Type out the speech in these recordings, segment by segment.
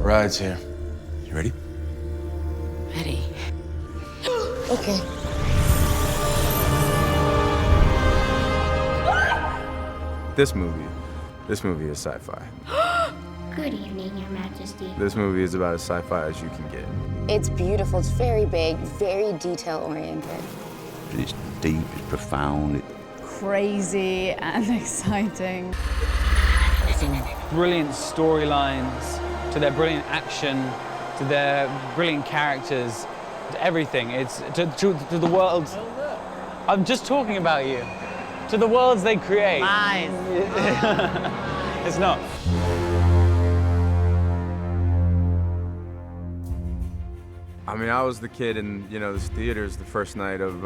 Ride's here. You ready? Ready. Okay. This movie is sci-fi. Good evening, Your Majesty. This movie is about as sci-fi as you can get. It's beautiful. It's very big, very detail-oriented. It's deep, it's profound. Crazy and exciting. Brilliant storylines, to their brilliant action, to their brilliant characters, to everything. It's to the world. I'm just talking about you. To the worlds they create. Lies. It's not. I mean, I was the kid in, this theaters the first night of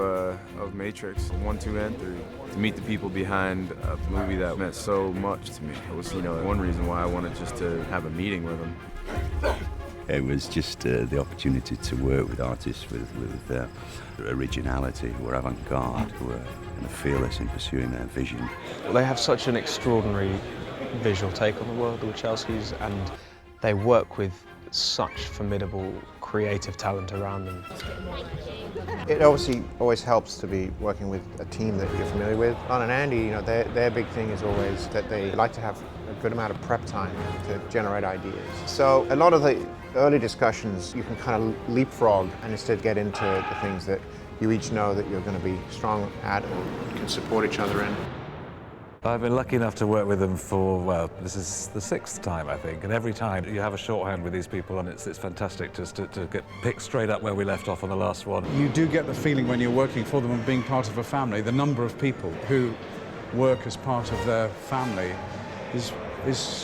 Matrix 1, 2, and 3. To meet the people behind a movie that meant so much to me. It was, one reason why I wanted just to have a meeting with them. It was just the opportunity to work with artists with originality, who are avant-garde, who are kind of fearless in pursuing their vision. They have such an extraordinary visual take on the world, the Wachowskis, and they work with such formidable creative talent around them. It obviously always helps to be working with a team that you're familiar with. Lana and Andy, their big thing is always that they like to have a good amount of prep time to generate ideas. So a lot of the early discussions you can kind of leapfrog and instead get into the things that you each know that you're going to be strong at and can support each other in. I've been lucky enough to work with them for, well, this is the 6th time, I think, and every time you have a shorthand with these people, and it's fantastic just to get picked straight up where we left off on the last one. You do get the feeling when you're working for them and being part of a family, the number of people who work as part of their family is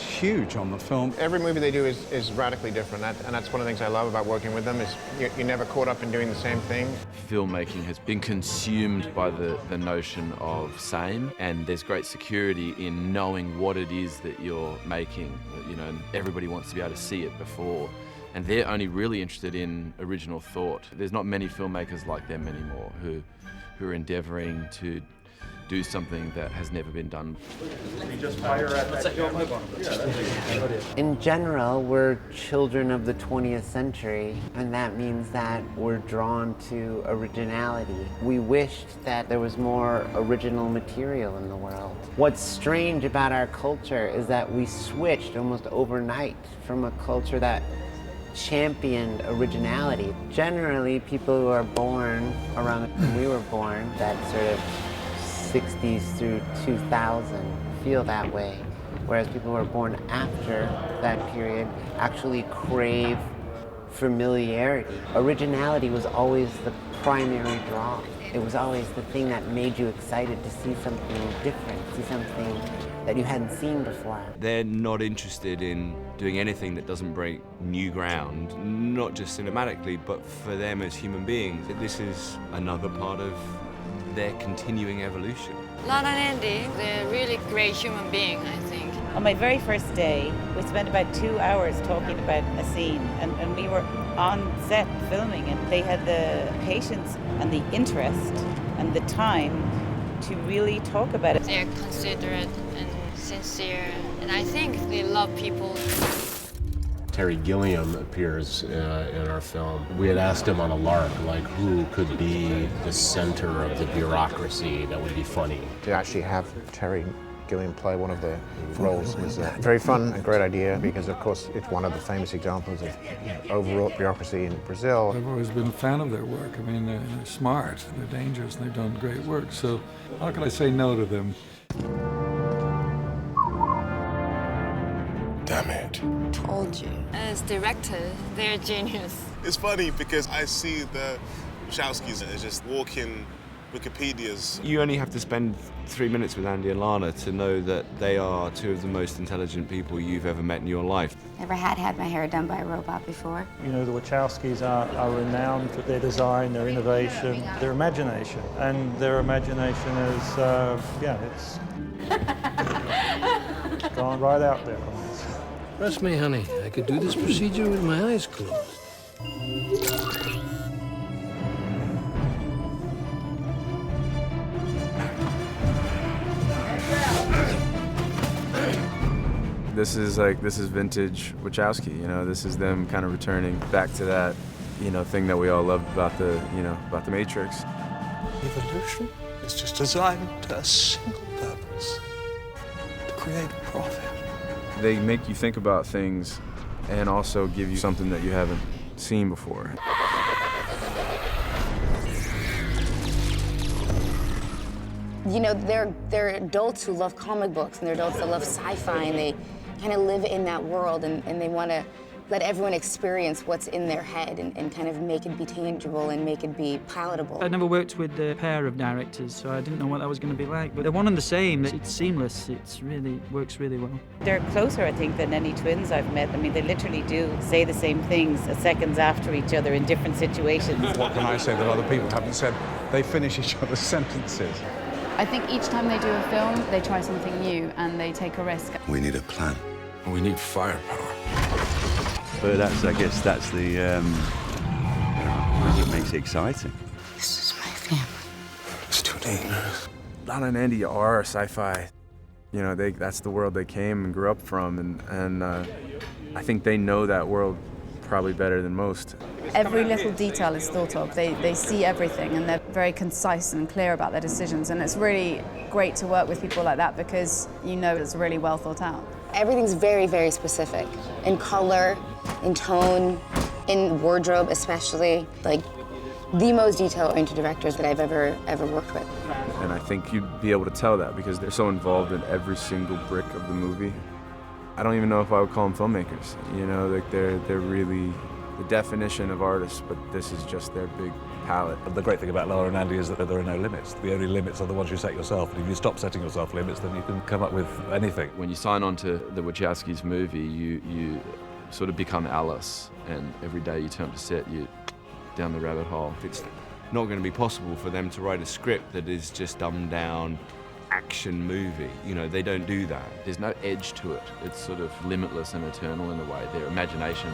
huge on the film. Every movie they do is radically different, and that's one of the things I love about working with them, is you're never caught up in doing the same thing. Filmmaking has been consumed by the notion of same, and there's great security in knowing what it is that you're making, and everybody wants to be able to see it before. And they're only really interested in original thought. There's not many filmmakers like them anymore who are endeavoring to do something that has never been done. In general, we're children of the 20th century, and that means that we're drawn to originality. We wished that there was more original material in the world. What's strange about our culture is that we switched almost overnight from a culture that championed originality. Generally, people who are born around the time we were born, that sort of 60s through 2000 feel that way, whereas people who are born after that period actually crave familiarity. Originality was always the primary draw. It was always the thing that made you excited to see something different, see something that you hadn't seen before. They're not interested in doing anything that doesn't break new ground, not just cinematically, but for them as human beings. This is another part of their continuing evolution. Lana and Andy, they're really great human beings, I think. On my very first day, we spent about 2 hours talking about a scene, and we were on set filming, and they had the patience and the interest and the time to really talk about it. They're considerate and sincere, and I think they love people. Terry Gilliam appears in our film. We had asked him on a lark, who could be the center of the bureaucracy that would be funny. To actually have Terry Gilliam play one of the roles was very fun, a great idea, because of course it's one of the famous examples of overwrought bureaucracy in Brazil. I've always been a fan of their work. I mean, they're smart, they're dangerous, and they've done great work, so how can I say no to them? Damn it. Told you. As director, they're genius. It's funny because I see the Wachowskis as just walking Wikipedias. You only have to spend 3 minutes with Andy and Lana to know that they are two of the most intelligent people you've ever met in your life. Never had my hair done by a robot before. The Wachowskis are renowned for their design, their innovation, their imagination. And their imagination is, it's gone right out there. Trust me, honey, I could do this procedure with my eyes closed. This is vintage Wachowski, you know, this is them kind of returning back to that, you know, thing that we all loved about the Matrix. Evolution is just designed to a single purpose, to create profit. They make you think about things and also give you something that you haven't seen before. You know, they're adults who love comic books, and they're adults that love sci-fi, and they kind of live in that world, and they want to let everyone experience what's in their head and kind of make it be tangible and make it be palatable. I never worked with a pair of directors, so I didn't know what that was going to be like. But they're one and the same. It's seamless. It's really works really well. They're closer, I think, than any twins I've met. I mean, they literally do say the same things seconds after each other in different situations. What can I say that other people haven't said? They finish each other's sentences. I think each time they do a film, they try something new and they take a risk. We need a plan. We need firepower. But I guess that's the what makes it exciting. This is my family. It's too dangerous. Lana and Andy are sci-fi. You know, that's the world they came and grew up from, and I think they know that world probably better than most. Every little detail is thought of. They see everything and they're very concise and clear about their decisions, and it's really great to work with people like that because you know it's really well thought out. Everything's very, very specific in color, in tone, in wardrobe especially. Like, the most detail-oriented directors that I've ever worked with. And I think you'd be able to tell that because they're so involved in every single brick of the movie. I don't even know if I would call them filmmakers. You know, like they're really the definition of artists, but this is just their big palette. The great thing about Lana and Andy is that there are no limits. The only limits are the ones you set yourself, and if you stop setting yourself limits, then you can come up with anything. When you sign on to the Wachowskis movie, you sort of become Alice, and every day you turn up to set, you down the rabbit hole. It's not going to be possible for them to write a script that is just dumbed down action movie. You know, they don't do that. There's no edge to it. It's sort of limitless and eternal in a way, their imagination.